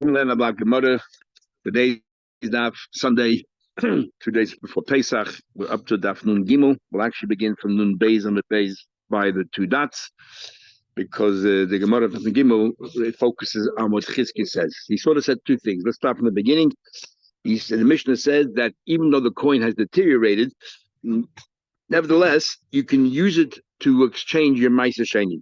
Learn about Gemara. Today is Daf Sunday, 2 days before Pesach. We're up to Daf Nun Gimel. We'll actually begin from Nun Beis on the Beis by the two dots, because the Gemara of Nun Gimel, it focuses on what Chizki says. He sort of said two things. Let's start from the beginning. The Mishnah says that even though the coin has deteriorated, nevertheless, you can use it to exchange your Ma'aser Sheni.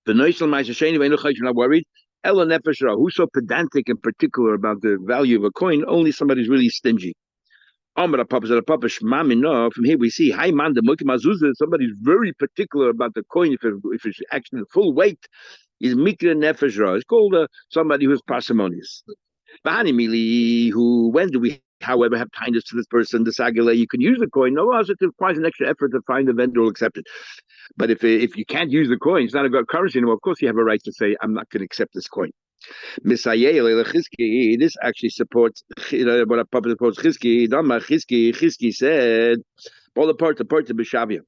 The Noisel Ma'aser Sheni, you're not worried. Ella Nefesh, who's so pedantic and particular about the value of a coin? Only somebody's really stingy. From here we see somebody's very particular about the coin. If it's actually the full weight, is mikra nefesh. It's called somebody who's parsimonious. When do we, however, have kindness to this person? The sagale, you can use the coin. No, it requires an extra effort to find a vendor who will accept it. But if you can't use the coin, it's not a good currency anymore. Of course, you have a right to say, I'm not going to accept this coin. This actually supports what a public supports Chizki. Chizki said, if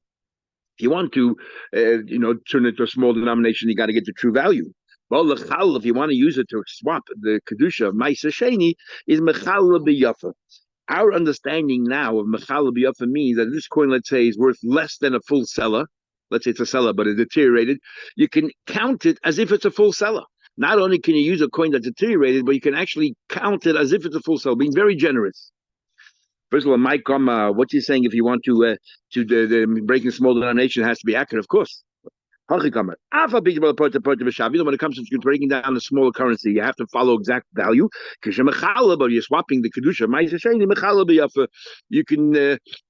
you want to, turn it to a small denomination, you got to get the true value. If you want to use it to swap the kedusha of Ma'aser Sheni, is mechal b'yafa. Our understanding now of mechal b'yafa means that this coin, let's say, is worth less than a full seller. Let's say it's a seller, but it deteriorated. You can count it as if it's a full seller. Not only can you use a coin that's deteriorated, but you can actually count it as if it's a full seller, being very generous. First of all, Mike, what you're saying, if you want to breaking small denomination, has to be accurate, of course. When it comes to breaking down a smaller currency, you have to follow exact value. Because you're swapping the kedusha,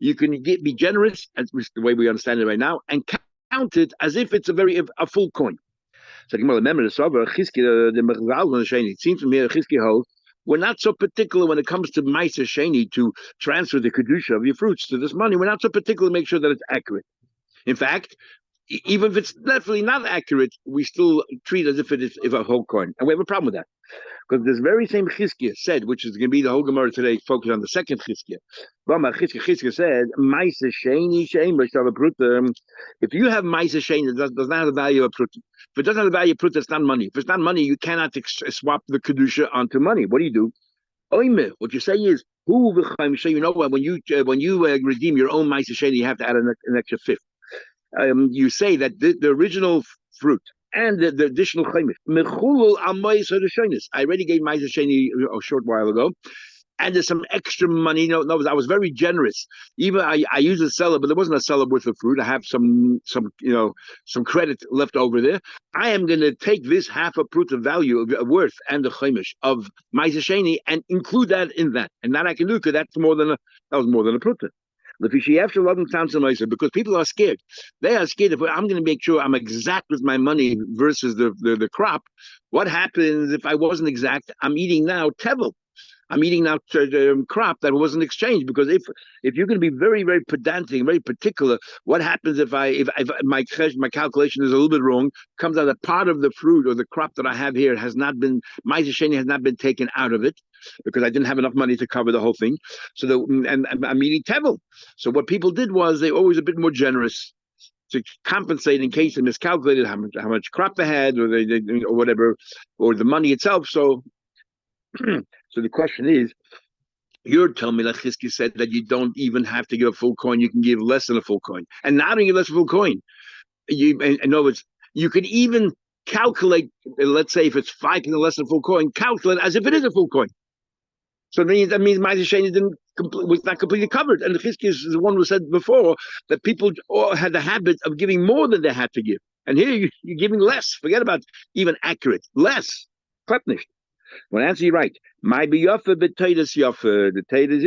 you can be generous, as the way we understand it right now, and count it as if it's a full coin. So remember it seems from here Chizki holds we're not so particular when it comes to Ma'aser Sheni to transfer the kedusha of your fruits to this money. We're not so particular to make sure that it's accurate. In fact, even if it's definitely not accurate, we still treat it as if it is a whole coin. And we have a problem with that. Because this very same Chizkiah said, which is going to be the whole Gemara today, focused on the second Chizkiah. Chizkiah said, Ma'aser Sheni, if you have Ma'aser Sheni, it does not have the value of pruta. If it doesn't have the value of pruta, it's not money. If it's not money, you cannot swap the kedusha onto money. What do? What you say is, when you redeem your own Ma'aser Sheni, you have to add an extra fifth. You say that the original fruit and the additional chaymish mechulul al Ma'aser Sheni. I already gave Ma'aser Sheni a short while ago, and there's some extra money. No, I was very generous. Even I used a seller, but there wasn't a seller worth of fruit. I have some credit left over there. I am going to take this half a prut of value of worth and the chaymish of Ma'aser Sheni and include that in that, and that I can do because that was more than a prut. Because people are scared. They are scared if I'm going to make sure I'm exact with my money versus the crop. What happens if I wasn't exact? I'm eating now tevel. I'm eating now crop that wasn't exchanged. Because if you're going to be very, very pedantic, very particular, what happens if my calculation is a little bit wrong? Comes out that part of the fruit or the crop that I have here has not been Ma'aser Sheni has not been taken out of it, because I didn't have enough money to cover the whole thing. So I'm eating tevel. So what people did was they always a bit more generous to compensate in case they miscalculated how much crop they had, or they or whatever, or the money itself. So the question is, you're telling me that Chizki said that you don't even have to give a full coin; you can give less than a full coin, and not even give less than a full coin. In other words, you can even calculate. Let's say if it's 5% less than a full coin, calculate as if it is a full coin. So that means Ma'aser Sheni was not completely covered. And the Chizki is the one who said before that people all had the habit of giving more than they had to give. And here you're giving less. Forget about even accurate. Less. Klepnish. Well, answer you right. My biyafa b'teidas yafa. The teidas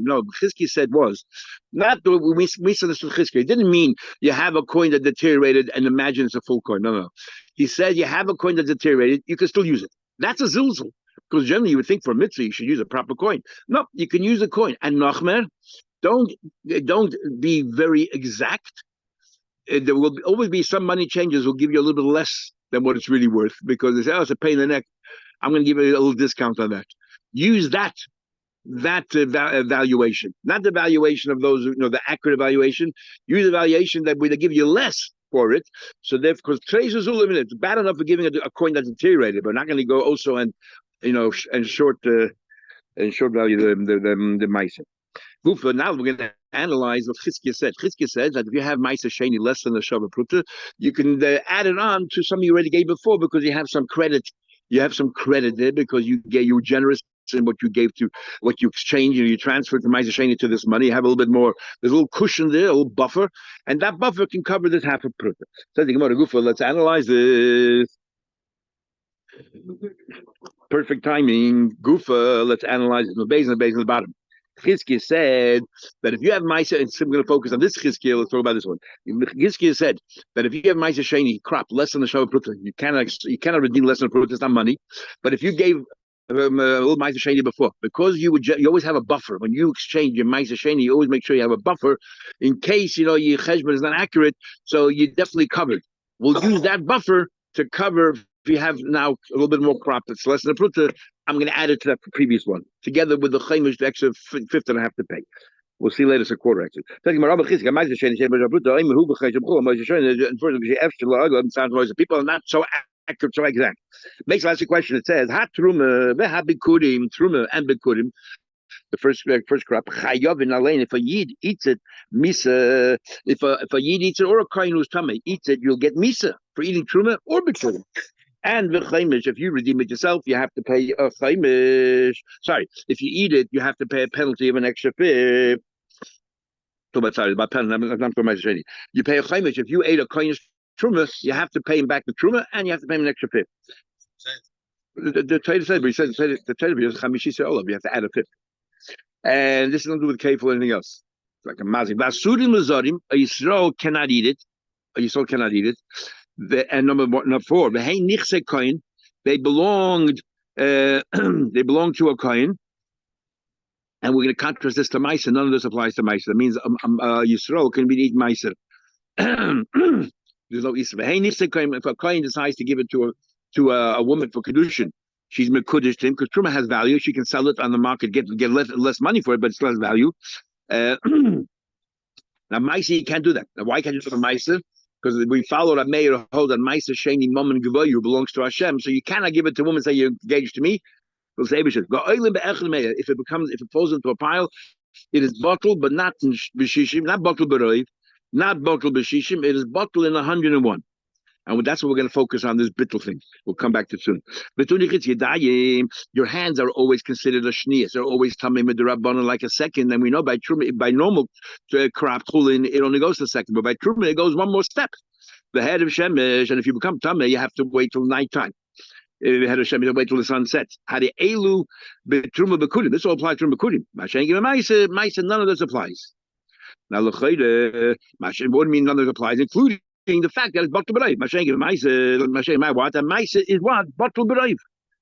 no, Chizki said was not the we misunderstood Chizki. It didn't mean you have a coin that deteriorated and imagine it's a full coin. No. He said you have a coin that deteriorated, you can still use it. That's a zilzul. Because generally you would think for a mitzvah you should use a proper coin. No, you can use a coin. And Nachmer, don't be very exact. There will always be some money changes will give you a little bit less than what it's really worth, because they say, it's a pain in the neck. I'm going to give you a little discount on that. Use that valuation, not the valuation of those, the accurate evaluation. Use the valuation that they give you less for it. So therefore, because trades is limited, it's bad enough for giving a coin that's deteriorated, but not going to go also and short value the mice. Gufa, now we're going to analyze what Chizkiah said. Chizkiah said that if you have Maisa Sheni less than the Shava Pruta, you can add it on to something you already gave before because you have some credit. You have some credit there because you were generous in what you gave to what you exchanged. You transferred from Maisa Sheni to this money. You have a little bit more. There's a little cushion there, a little buffer, and that buffer can cover this half a Pruta. So Gufa, let's analyze this. Perfect timing. Gufa, let's analyze it. The base and the bottom. Chizkiah said that if you have Maisa, and I'm going to focus on this Chizkiah, let's talk about this one. Chizkiah said that if you have Maisa Sheni crop less than the Shava Pruta, you cannot redeem less than a Pruta, it's not money. But if you gave a little Maisa Sheni before, because you always have a buffer. When you exchange your Maisa Sheni, you always make sure you have a buffer in case your cheshbon is not accurate, so you're definitely covered. We'll use that buffer to cover if you have now a little bit more crop that's less than a Pruta. I'm going to add it to that previous one, together with the chaimish, the extra fifth that I have to pay. We'll see later. It's a quarter, actually. People are not so accurate, so exact. Makes lots of question. It says, truma and bikurim, the first crop, if a yid eats it, misa, if a yid eats it, or a kohen who's tummy eats it, you'll get misa for eating truma or bikurim. And the chaimish, if you redeem it yourself, you have to pay a chaimish. Sorry, if you eat it, you have to pay a penalty of an extra fifth. About penalty. I'm not talking about shady. You pay a chaimish. If you ate a koinish truma, you have to pay him back the truma, and you have to pay him an extra fifth. The Torah said, but he said the Torah is chamishi se'olav. You have to add a fifth. And this is not to do with kefil or anything else. It's like a mazik. Basudim lazarim, a Yisrael cannot eat it. A Yisrael cannot eat it. And number 4, they belonged to a kohen, and we're going to contrast this to Maisa. None of this applies to Maisa. That means Yisrael can be eaten Maisa. There's no Isra. If a kohen decides to give it to a woman for kedushin, she's mekudesh to him because truma has value. She can sell it on the market, get less money for it, but it's less value. Now Maisa, you can't do that. Now why can't you do the Maisa? Because we followed a mayor hold that Maisa Sheni Mammon Gevayu belongs to Hashem, so you cannot give it to a woman and say you're engaged to me. We'll say if it falls into a pile, it is bottled, but not in b'shishim, not bottled b'roiv, not bottled b'shishim. It is bottled in 101, and that's what we're going to focus on. This bittul thing. We'll come back to soon. Your hands are always considered a shnias. They're always tamei midrabanan like a second, and we know by normal crop chulin it only goes to second, but by truma it goes one more step. The head of shemesh, and if you become tamei, you have to wait till nighttime. The head of shemesh, you wait till the sun sets. Hadi elu betruma bekudim. This all applies to bekudim. Mashen give a ma'isa. None of this applies. Now l'chayde, mashen would mean none of this applies, including the fact that it's bottled b'rayv. Maisa is what? Bottled b'rayv.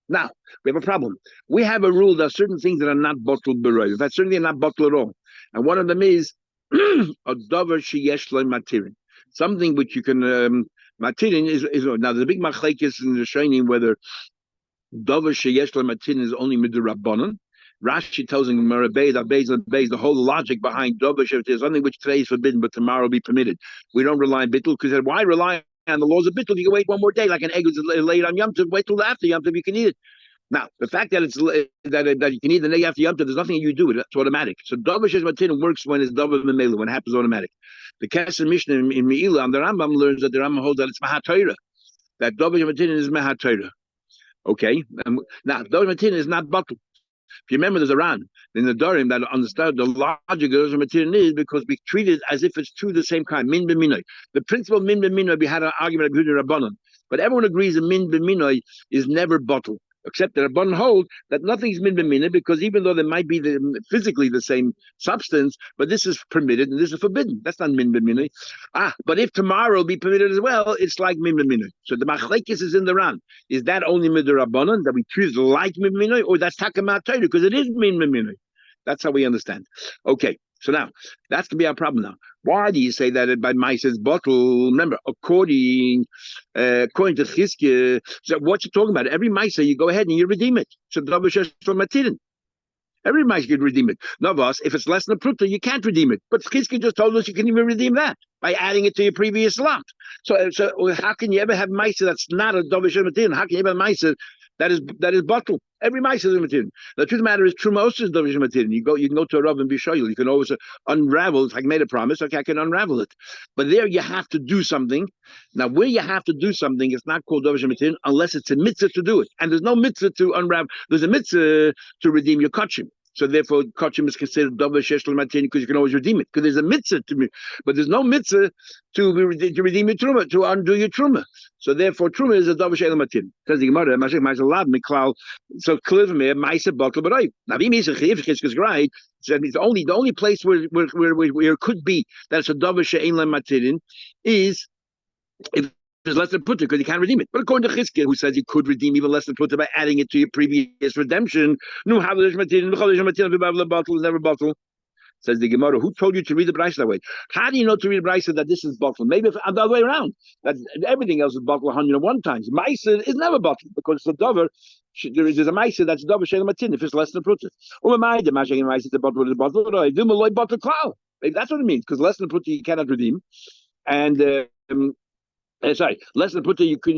Now, we have a problem. We have a rule that certain things that are not bottled b'rayv. In fact, certain things are not bottled at all. And one of them is a davar sheyesh lo matirin. Something which you can matirin is now the big machlekes in the shaynim whether davar sheyesh lo matirin is only midrabanan. Rashi tells him the whole logic behind dovish, if there's something which today is forbidden but tomorrow will be permitted. We don't rely on bittul because why rely on the laws of bittul? You can wait one more day, like an egg was laid on Yom Tov. Wait till after Yom Tov, you can eat it. Now, the fact that it's that you can eat the day after Yom Tov, there's nothing you do with it. It's automatic. So dovish is matin works when it's dovish memela, when it happens automatic. The Kesher Mishnah in Meila, and the Rambam learns that the Rambam holds that it's mahatorah. That dovish matin is mahatorah. Okay, now dovish matin is not bottled. If you remember, there's a Ran in the Dorim that understood the logic of the material is because we treat it as if it's two of the same kind. Min b'minoi. The principle of min b'minoi, we had an argument about Rabbanon, but everyone agrees that min b'minoi is never bottled, except that Rabbanon hold that nothing's min b'minoi because even though they might be physically the same substance, but this is permitted and this is forbidden. That's not min b'minoi. But if tomorrow will be permitted as well, it's like min b'minoi. So the machlekes is in the Ran. Is that only midrabanan that we treat it like min b'minoi, or that's takamat Torah because it is min b'minoi? That's how we understand. Okay, so now that's gonna be our problem now. Why do you say that it by Maisa's bottle? Remember, according to Chizkiah, so what you're talking about, every Maisa you go ahead and you redeem it. So from Matirin. Every mice can redeem it. No, boss, if it's less than a pruta, you can't redeem it. But Chizki just told us you can even redeem that by adding it to your previous lot. So how can you ever have mice that's not a dovish matin? How can you ever have mice that is bottle? Every mice is a matin. The truth of the matter is, truma also is dovish matin. You can go to a rav and be shoyel. You can always unravel. If I made a promise, okay, I can unravel it. But there you have to do something. Now, where you have to do something, it's not called dovish matin unless it's a mitzvah to do it. And there's no mitzvah to unravel. There's a mitzvah to redeem your kachim. So therefore, kachim is considered double shesh l'matin because you can always redeem it. Because there's a mitzvah to me, but there's no mitzvah to redeem your truma, to undo your truma. So therefore, truma is a double shesh l'matin. Because the Gemara, mashik ma'aseh lab miklal. So clear from here, ma'aseh bakel b'rayv. Now, if it's right, so the only place where it could be that it's a double shesh l'matin is if there's less than putta because you can't redeem it. But according to Chizkiah, who says you could redeem even less than putta by adding it to your previous redemption, never bottle. Says the Gemara, who told you to read the Brisa that way? How do you know to read the Brisa that this is bottle? Maybe the other way around, that everything else is bottle 101 times. Maisa is never bottle because it's a dover. There's a Maisa that's dover shel matin if it's less than putta. Maybe that's what it means because less than putta you cannot redeem, and sorry, less than putta you can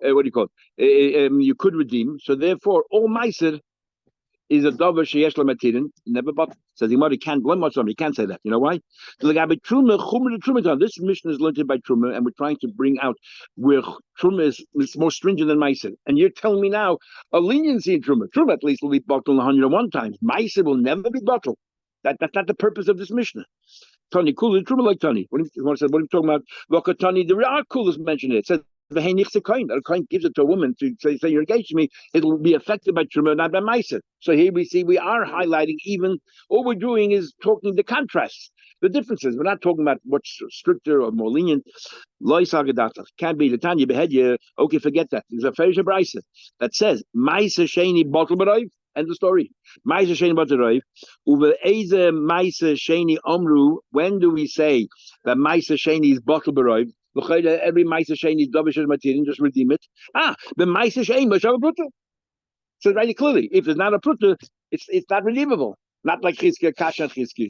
what do you call it? You could redeem. So therefore, all meiser is a dover sheyesh l'matinin, never but says the can't blame much on him. You can't say that. You know why? This mission is learned by Truma, and we're trying to bring out where Truma is more stringent than meiser. And you're telling me now a leniency in Truma. Truma at least will be bottled 101 times. Meiser will never be bottled. That's not the purpose of this mission. Tony, cool, Truma like Tony. What are you talking about? Look at Tony, there are coolest mentioned it. It says the coin. A coin gives it to a woman to say you're engaged to me. It will be affected by Truma, not by Meiser. So here we see we are highlighting even all we're doing is talking the contrasts, the differences. We're not talking about what's stricter or more lenient. Can't be the Tanya behead you. Okay, forget that. There's a Ferisha Brisa that says Meiser Sheni bottle b'rayv. End the story. Meiser Sheni bottle b'rayv. Uve Eze Meiser Sheni Omru. When do we say that Meiser Sheni is bottle b'rayv? Every Meiser Sheni is dovish material, just redeem it. The Meiser Sheni must have a pruta. So right clearly, if there's not a pruta, it's not redeemable. Not like Chizkiah, Kasha, Chizkiah.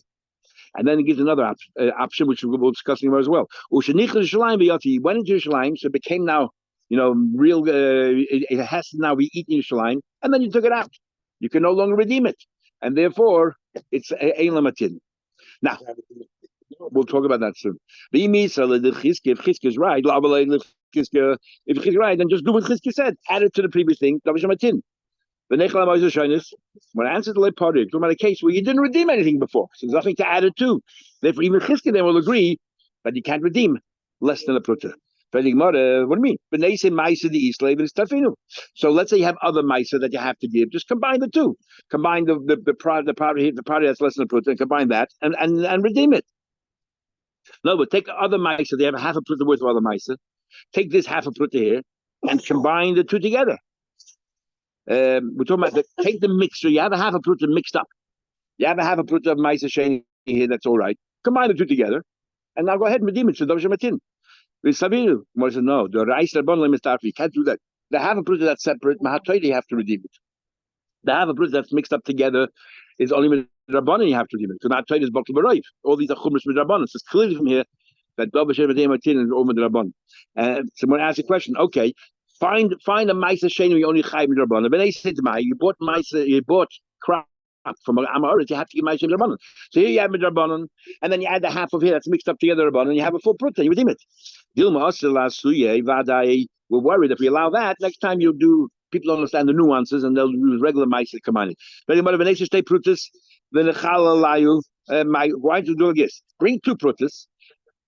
And then it gives another option, which we'll discuss as well. He went into Yerushalayim, so it became now, real. It has to now be eaten in Yerushalayim, and then you took it out. You can no longer redeem it, and therefore it's ein lamatin. Now we'll talk about that soon. If Chizkiah is right, if Chizkiah is right, then just do what Chizkiah said. Add it to the previous thing. When I answered the party, talking about a case where you didn't redeem anything before, so there's nothing to add it to. Therefore, even Chizkiah then will agree that you can't redeem less than a pruta. What do you mean? So let's say you have other maisa that you have to give. Just combine the two. Combine the party that's less than a pruta, and combine that and redeem it. No, but take the other maisa. They have a half a pruta worth of other maisa. Take this half a pruta here and combine the two together. We're talking about take the mixture. You have a half a pruta mixed up. You have a half a pruta of maisa sheni here. That's all right. Combine the two together, and now go ahead and redeem it. So matin. We said no. The rice you can't do that. The half a pruta that's separate. Mahatoy, you have to redeem it. The half a pruta that's mixed up together is only Rabbanan you have to redeem it. So Mahatoy is bottle b'rayv. All these are chumras with Rabbanan. So it's clearly from here that double shevet matin is over the Rabbanan. Someone asked a question. Okay. Find a Maisa Sheni you only chayv Rabbanan. But they said to me, you bought crop from Amorit, you have to give Maisa Rabbanan. So here you have Rabbanan, and then you add the half of here that's mixed up together Rabbanan, and you have a full pruta, you redeem it. We're worried if we allow that, next time you'll do, people don't understand the nuances, and they'll use regular Maisa commanded. But why don't you do this? Bring two prutas.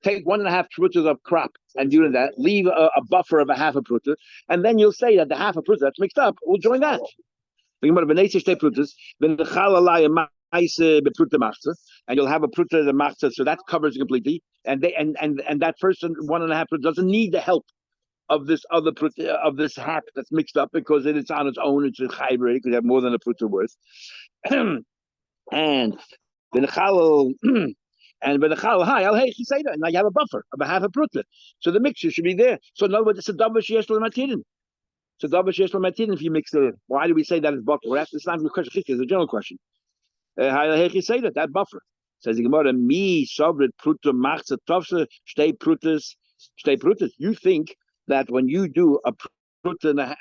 Take 1.5 prutas of crop and do that. Leave a buffer of a half a pruta, and then you'll say that the half a pruta that's mixed up will join that. And you'll have a pruta the machzah, so that covers it completely. And that first 1.5 pruta doesn't need the help of this other pruta, of this half that's mixed up, because it's on its own. It's a chayv already, because you have more than a pruta worth. And the chalal. And by the chal high, you say that. Now you have a buffer of a half a pruta. So the mixture should be there. So in other words, it's a double sheyesh l'matin. So double shares from Matin if you mix it in. Why do we say that is bottle? It's not a question. It's a general question. How you say that buffer? Says the Gemara, me sobret pruta machza tofse stay prutas. You think that when you do a prut and a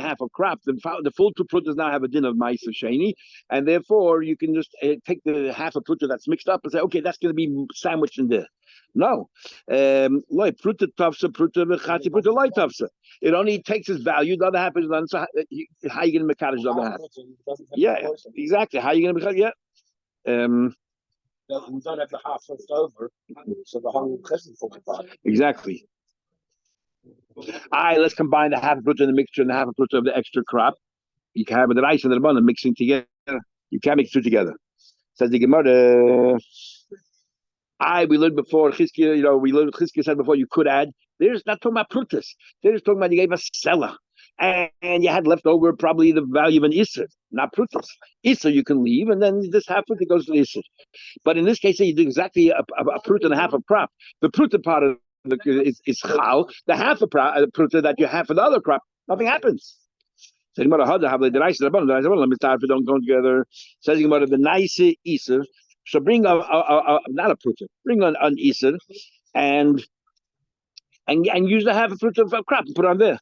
half of crop, the full two prutas now have a din of ma'aser sheni, and therefore you can just take the half of pruta that's mixed up and say, okay, that's going to be sandwiched in there. No, loy pruta tofse pruta v'chati pruta loy tofse. It only takes its value. The other half is done. So how are you going to mekadosh the other half? Yeah, exactly. How are you going to mekadosh? Yeah. We don't have the half left over, so the whole present for exactly. All right, let's combine the half a fruit in the mixture and the half a fruit of the extra crop. You can have the rice and the banana mixing together. You can't mix two together. Says the Gemara. We learned before Chizkiah, Chizkiah said before you could add. There's not talking about prutas. They're just talking about you gave a seller. And you had left over probably the value of an Isser, not prutas. Isser you can leave, and then this half fruit goes to the Isser. But in this case, you do exactly a prut and a half of crop. The pruta part of is chal. The half of pruta that you have for the other crop, nothing happens. So the don't go together. Says the nice Isser. So bring not a pruta, bring an Isser, and use the half of pruta of crop and put it on there.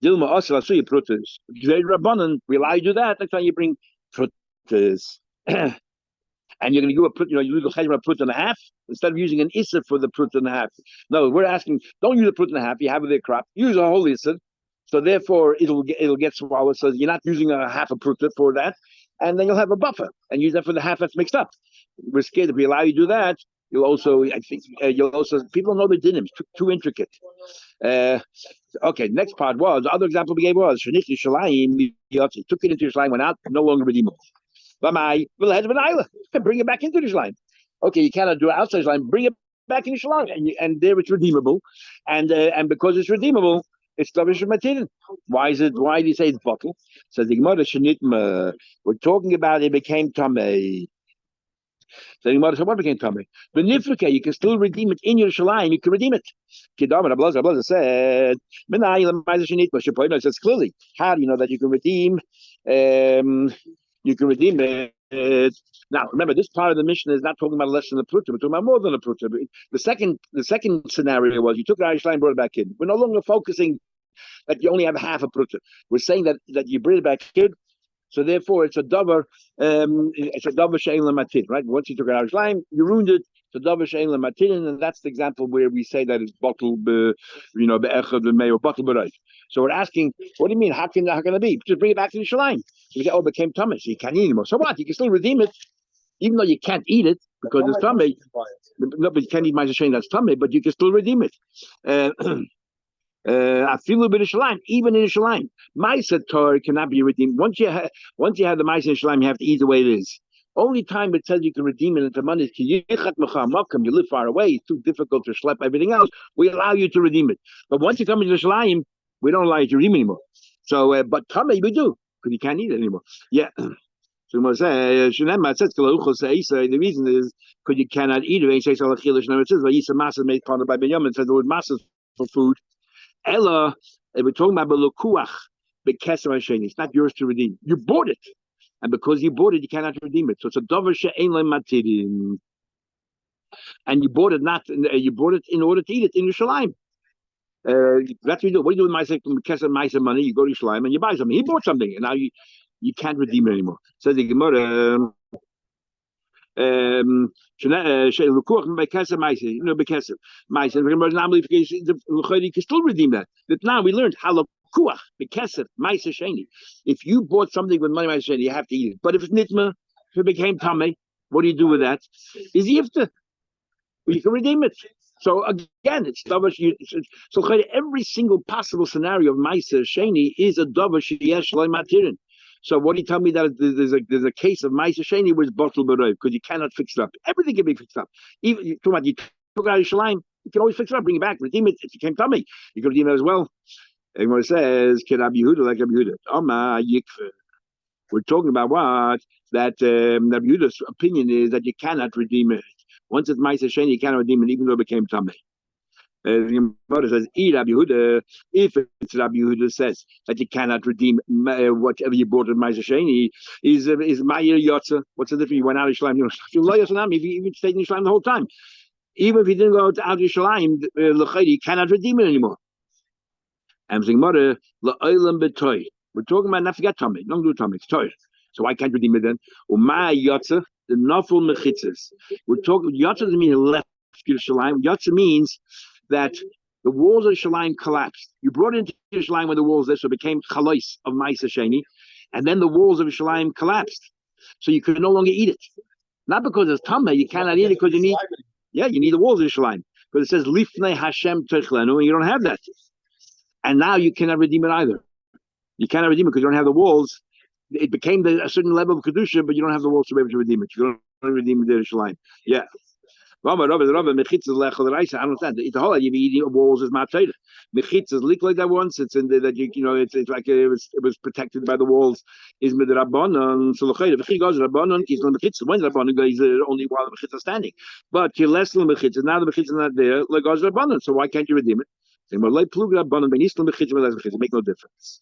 Dilma Osla Suya Prutas. Very Rabbanan, we allow you to do that. Next time you bring Prutas. And you're going to do you do the cheshbon prut and a half instead of using an Isser for the prut and a half. No, we're asking, don't use a prut and a half. You have their crop. Use a whole Isser. So therefore, it'll get swallowed. So you're not using a half a prut for that. And then you'll have a buffer and use that for the half that's mixed up. We're scared if we allow you to do that, you'll also, people know the dinim, too intricate. Okay, next part was, the other example we gave was, took it into Yerushalayim, went out, no longer redeemable. Bring it back into Yerushalayim. Okay, you cannot do it outside Yerushalayim, bring it back in Yerushalayim, and there it's redeemable. And because it's redeemable, it's Davish Matidin. Why do you say it's bottle? Says the Gemara, we're talking about it became Tameh. So what became Tameh? The Nifrika, you can still redeem it in Yerushalayim, you can redeem it. Kidam Ablaza said, it says clearly, how do you know that you can redeem? You can redeem it. Now, remember, this part of the mission is not talking about less than a pruta, we're talking about more than a pruta. The second scenario was you took the Yerushalayim and brought it back in. We're no longer focusing that you only have half a pruta. We're saying that you bring it back in. So therefore, it's a davar. It's a davar she'ein lematin, right? Once you took it out of Yerushalayim, you ruined it. It's a davar she'ein lematin, and that's the example where we say that it's bottle, be'echad v'mei or bottle b'reif. So we're asking, what do you mean? How can it be? Just bring it back to Yerushalayim. So we say, it became tummy, so you can't eat anymore. So what? You can still redeem it, even though you can't eat it because it's tummy. No, but you can't eat ma'aser sheni that's tummy, but you can still redeem it. I feel a bit of Yerushalayim, even in Yerushalayim. Ma'aser Torah cannot be redeemed. Once you have the Ma'aser in Yerushalayim, you have to eat the way it is. Only time it says you can redeem it into money is you live far away, it's too difficult to schlep everything else. We allow you to redeem it. But once you come into Yerushalayim, we don't allow you to redeem anymore. So, but Tameh we do, because you can't eat it anymore. Yeah. So it says the reason is because you cannot eat it. It says made part of by Benjamin. It says the word masas for food. Ella, we're talking about belukuach, bekeser hasheni. It's not yours to redeem. You bought it, and because you bought it, you cannot redeem it. So it's a davar she'ein lematirin, and you bought it in order to eat it in Yerushalayim. That's what you do. What do you do with Ma'aser money? You go to Yerushalayim and you buy something. He bought something, and now you can't redeem it anymore. Says the Gemara. You can still redeem that. But now we learned halakuach bekeser ma'aser sheni. If you bought something with money ma'aser sheni, you have to eat it. But if it's nitma, if it became tamei, what do you do with that? Is you have to? You can redeem it. So again, it's davar. So every single possible scenario of ma'aser sheni is a davar sheyesh lo matirin. So what do you tell me that there's a case of ma'aser sheni where it's bottle b'roiv because you cannot fix it up. Everything can be fixed up. Even you took out Yerushalayim, you can always fix it up, bring it back, redeem it. If you came tummy, you can redeem it as well. Everyone says, "Can Rabbi Yehuda like Rabbi Yehuda?" Amma yikve. We're talking about what that Rabbi Yehuda's opinion is that you cannot redeem it. Once it's ma'aser sheni, you cannot redeem it, even though it became tummy. The Gemara says, Rabbi Yehuda, if it's Rabbi Yehuda says that you cannot redeem whatever you bought at Ma'aser Sheni, is Ma'ir Yotza. What's the difference? You went out of Yisrael, if you stayed in Yisrael the whole time. Even if you didn't go out of Yisrael, you cannot redeem it anymore. And the Gemara, La'olam b'toy. We're talking about not forget Tomei. Don't do Tomei. It's toy. So why can't you redeem it then? Uma Yotza, the Naful Mechitzas. We're talking, Yotza doesn't mean left Yerushalayim. Yotza means that the walls of Shalayim collapsed. You brought into Shalayim when the walls there, so it became Chalois of Ma'aser Sheni, and then the walls of Shalayim collapsed. So you could no longer eat it. Not because it's Tameh, you cannot eat it because you need the walls of Shalayim. Because it says, Lifnei Hashem Techlenu, and you don't have that. And now you cannot redeem it either. You cannot redeem it because you don't have the walls. It became a certain level of Kedusha, but you don't have the walls to be able to redeem it. You don't redeem it in Shalayim. Yeah. I understand. The whole idea of eating walls is matzah. Mechitzas leak like that once. It's in the, that it's like it was protected by the walls. Is midrabanan. So the chigoz rabbanon is not mechitzas. When rabbanon goes only while the mechitzas standing, but you're less than mechitzas. Now the mechitzas not there. Like goz rabbanon. So why can't you redeem it? Make no difference.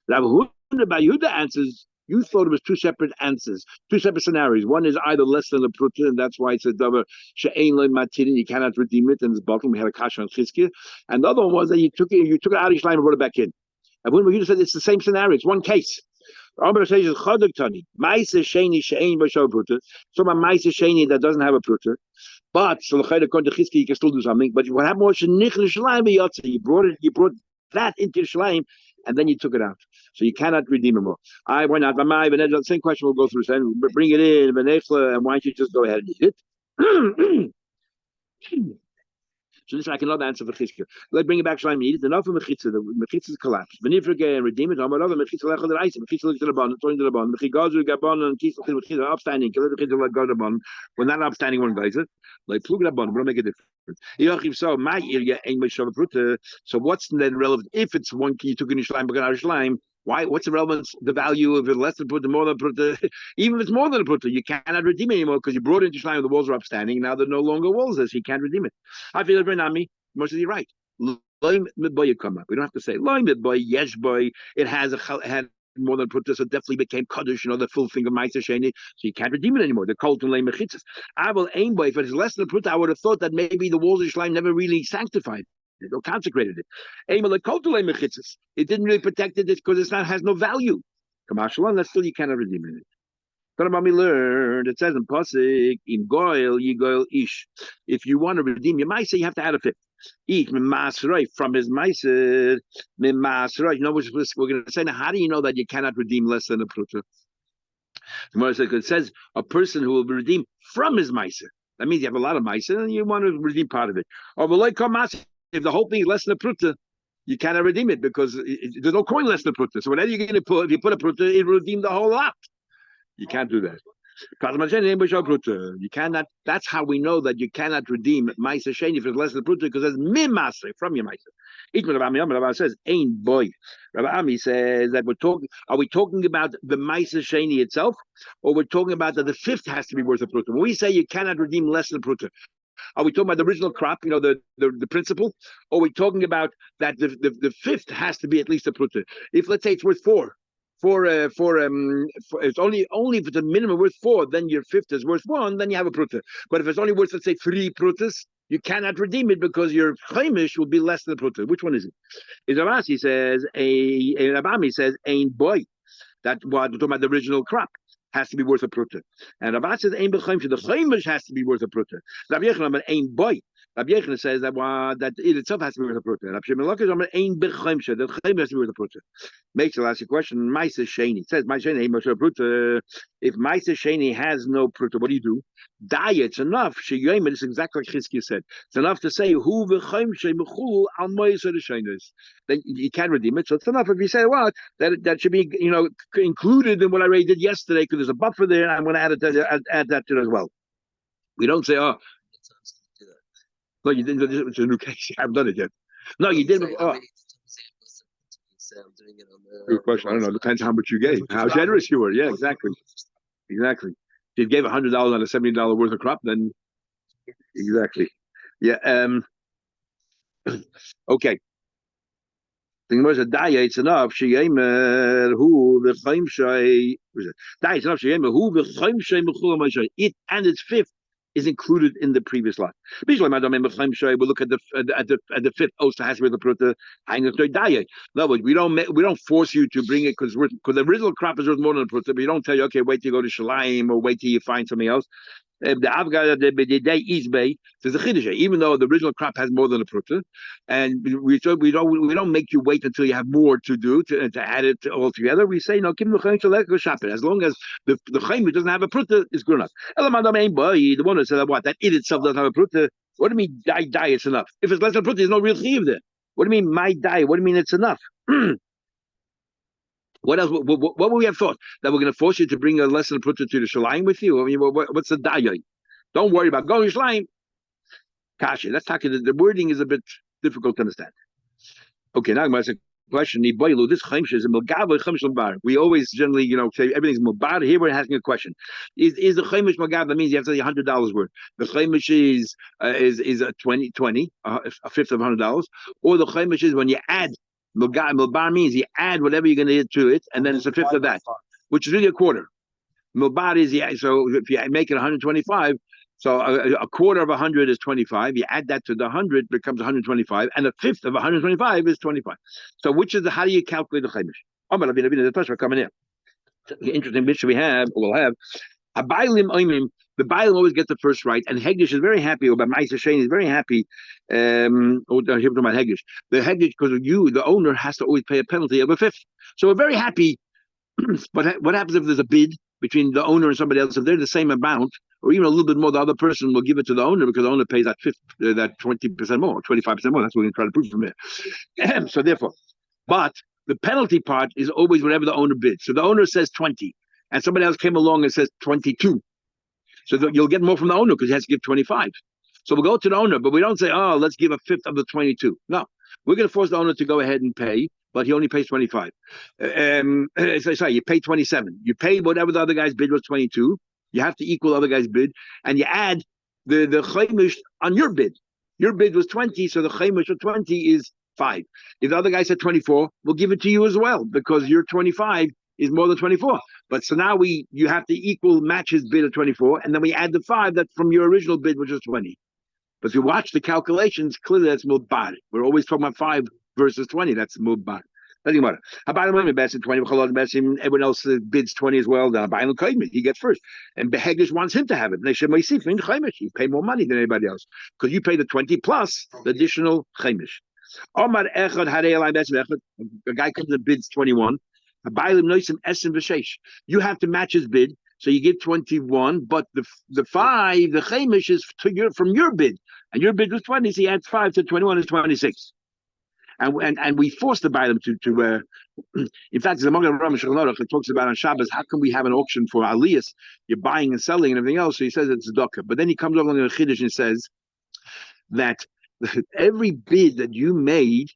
Rav Yehuda answers. You thought it was two separate answers, two separate scenarios. One is either less than a pruta, and that's why it's a davar she'ein lo matirin, you cannot redeem it, and it's bottom. We had a kasha on chizkiah, and the other one was that you took it out of Yisrael and brought it back in. And when Yehuda said it's the same scenario, it's one case. Amar says chodok tani ma'aser sheni she'ein b'shal pruta. So my ma'aser sheni that doesn't have a pruta, but so according to chizkiah you can still do something. But what happened was you brought that into Yerushalayim, and then you took it out. So you cannot redeem it more. Why not? The same question we'll go through. Saying, bring it in, and why don't you just go ahead and eat it? So this is like another answer for Chizkiah. Let's bring it back to Shalim. Eat it. Enough of Mechitza. The Mechitza is collapsed. Benifrige and redeem it. Another Mechitza lechad the ice. Mechitza looks to the bottom. Throwing to the bottom. Mechigazu gabon and Kisa Mechitza upstanding. Kill the Mechitza let go to the bottom. When that upstanding one goes it, like plug it up bottom. Will make a difference. So my area ain't much of a pruta. So what's then relevant? If it's one key you took in Shalim, but out of Shalim. Why? What's the relevance? The value of it less than pruta, more than pruta? Even if it's more than a pruta, you cannot redeem it anymore because you brought it into Shalim. The walls are upstanding. Now there are no longer walls there, so you can't redeem it. I feel it, Nami. Mostly you're right. We don't have to say boy, yes boy. It had more than pruta, so it definitely became kaddish, the full thing of Ma'aser Sheni, so you can't redeem it anymore. The cult and lay mechitzas. I will aim boy. If it's less than pruta, I would have thought that maybe the walls of Shalim never really sanctified it or consecrated it. It didn't really protect it because it has no value. That's still you cannot redeem it. But we learned, it says in Pasuk, in Goil, Yigoil Ish. If you want to redeem your Maisa, you have to add a fifth. Eat from his Maisa, you know what we're going to say now? How do you know that you cannot redeem less than a pruta? It says a person who will redeem from his Maisa. That means you have a lot of Maisa and you want to redeem part of it. Or if the whole thing is less than a pruta, you cannot redeem it because there's no coin less than a pruta. So whatever you're going to put, if you put a pruta, it will redeem the whole lot. You can't do that. You cannot. That's how we know that you cannot redeem Ma'aser Sheni if it's less than pruta because it's mimasre from your Ma'aser. Rabbi says, "Ain't boy." Rabbi Ami says that we're talking. Are we talking about the Ma'aser Sheni itself, or we're talking about that the fifth has to be worth a pruta? When we say you cannot redeem less than pruta, are we talking about the original crop? The principle, or are we talking about that the fifth has to be at least a pruta? If let's say it's worth four. It's only if it's a minimum worth 4, then your fifth is worth 1, then you have a pruta. But if it's only worth, let's say, 3 prutas, you cannot redeem it because your chaimish will be less than a pruta. Which one is it? Izarasi says Rabami says ein boy. That what we're talking about the original crop has to be worth a pruta. And Rabbi says ein b'chaimish, the chaimish has to be worth a pruta. Rabbi Yechon ein boy. Rabbi Yechon says that it itself has to be worth a pruta. Rabbi Shimon Lakish ein b'chaimish, the chaimish has to be worth a pruta. Makes the last question. Ma'aser Sheni. It says Ma'aser Sheni pruta. If Ma'aser Sheni has no pruta, what do? It's enough. Sheyoyim. It's exactly like Chizkiah said. It's enough to say who v'chaim shemechul al Ma'aser Shenis. Then you can redeem it. So it's enough if you say what that should be included in what I already did yesterday because there's a buffer there. And I'm going to add that to it as well. We don't say no, you didn't. It's a new case. I haven't done it yet. No, you didn't. I'm doing it on the good question. I don't know. Depends how much you gave, how generous you were. Yeah, exactly. If you gave $100 on a $70 worth of crop, then exactly. Yeah. Okay. The Gemara said, "Daya, it's enough. Sheyemer who the chaim shay. Daya, it's enough. Sheyemer who the chaim shay mechulam shay. It and its fifth is included in the previous lot. Usually, Madam Chaim shay. We look at the fifth also has to be the pruta. Daya. No, but we don't force you to bring it because the original crop is worth more than the pruta. But you don't tell you, okay, wait till you go to Shalayim or wait till you find something else. The Avgad the day is bay. There's a chiddush, even though the original crop has more than a pruta, and we don't make you wait until you have more to do to add it all together. We say no, give the chaim go shop it as long as the chaim doesn't have a pruta is good enough. The one that said what that it itself doesn't have a pruta. What do you mean die? It's enough. If it's less than a pruta, there's no real chiyuv there. What do you mean my die? What do you mean it's enough? What else? What would we have thought? That we're going to force you to bring a lesson pruta to the shalayim with you? I mean, what's the dayay? Don't worry about going shalayim. Kasha. That's talking. The wording is a bit difficult to understand. Okay, now I'm going to ask a question. This chaimish is a milgav chaimish lambar. We always generally, say everything's milbar. Here we're asking a question: Is the chaimish milgav? That means you have to say $100 worth. The chaimish is a 20, a fifth of $100, or the chaimish is when you add. Milbar means you add whatever you're going to add to it, and then it's a fifth of that, which is really a quarter. Milbar is so if you make it 125, so a quarter of 100 is 25. You add that to the 100, becomes 125, and a fifth of 125 is 25. So how do you calculate the chaimish? The Tosha coming in. The interesting bit we'll have. The Bailim always get the first right, and Hegdish is very happy, or Ma'aser Shein is very happy. About Hegdish. The Hegdish, because the owner has to always pay a penalty of a fifth. So we're very happy. But what happens if there's a bid between the owner and somebody else? If they're the same amount, or even a little bit more, the other person will give it to the owner because the owner pays that fifth, that 20% more, 25% more. That's what we're going to try to prove from there. So therefore, but the penalty part is always whatever the owner bids. So the owner says 20, and somebody else came along and says 22. So you'll get more from the owner because he has to give 25. So we'll go to the owner, but we don't say, oh, let's give a fifth of the 22. No, we're going to force the owner to go ahead and pay, but he only pays 25. Sorry, you pay 27. You pay whatever the other guy's bid was 22. You have to equal the other guy's bid, and you add the chaimish on your bid. Your bid was 20, so the chaimish of 20 is 5. If the other guy said 24, we'll give it to you as well because your 25 is more than 24. But so now you have to match his bid of 24, and then we add the 5 that from your original bid, which was 20. But if you watch the calculations, clearly that's mulbar. We're always talking about 5 versus 20. That's mulbar. Doesn't matter. About him, best 20. Everyone else bids 20 as well. He gets first, and Behegish wants him to have it. You pay more money than anybody else because you pay the 20 plus the additional chaimish. A guy comes and bids 21. You have to match his bid, so you give 21, but the 5, the chaimish is from your bid, and your bid was 20, so you add 5 to 21 is 26. And we force the Bailam to in fact, the Magen Avraham Shulchan Aruch talks about on Shabbos, how can we have an auction for aliyas? You're buying and selling and everything else. So he says it's tzedakah. But then he comes along in the Chiddush and says that every bid that you made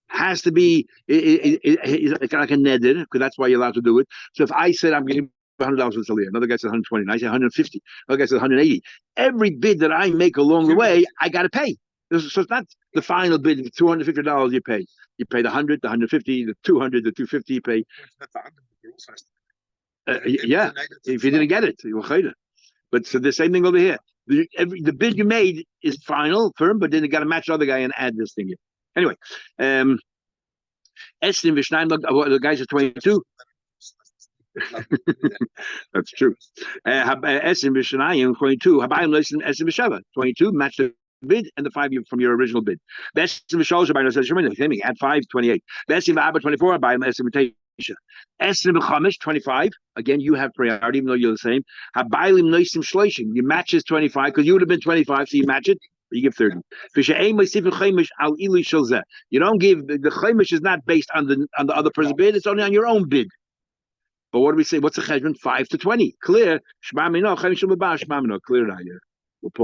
has to be like a neder, because that's why you're allowed to do it. So if I said I'm getting $100 for this aliyah, another guy said 120, and I say 150, another guy said 180. Every bid that I make along the way, I got to pay. So it's not the final bid, $250 you pay. You pay the 100, the 150, the 200, the 250 you pay. Yeah, if you didn't get it, you were. But so the same thing over here. The bid you made is final, firm, but then you got to match the other guy and add this thing here. Anyway, the guys are 22. That's true. 22 match the bid and the 5 from your original bid. Add 5, 28. 24, buy estimation. 25. Again, you have priority, even though you're the same. You match his 25 because you would have been 25, so you match it. You give 30. You don't give the chaimish is not based on the other person's bid; it's only on your own bid. But what do we say? What's the cheshbon? 5 to 20. Clear. Clear now.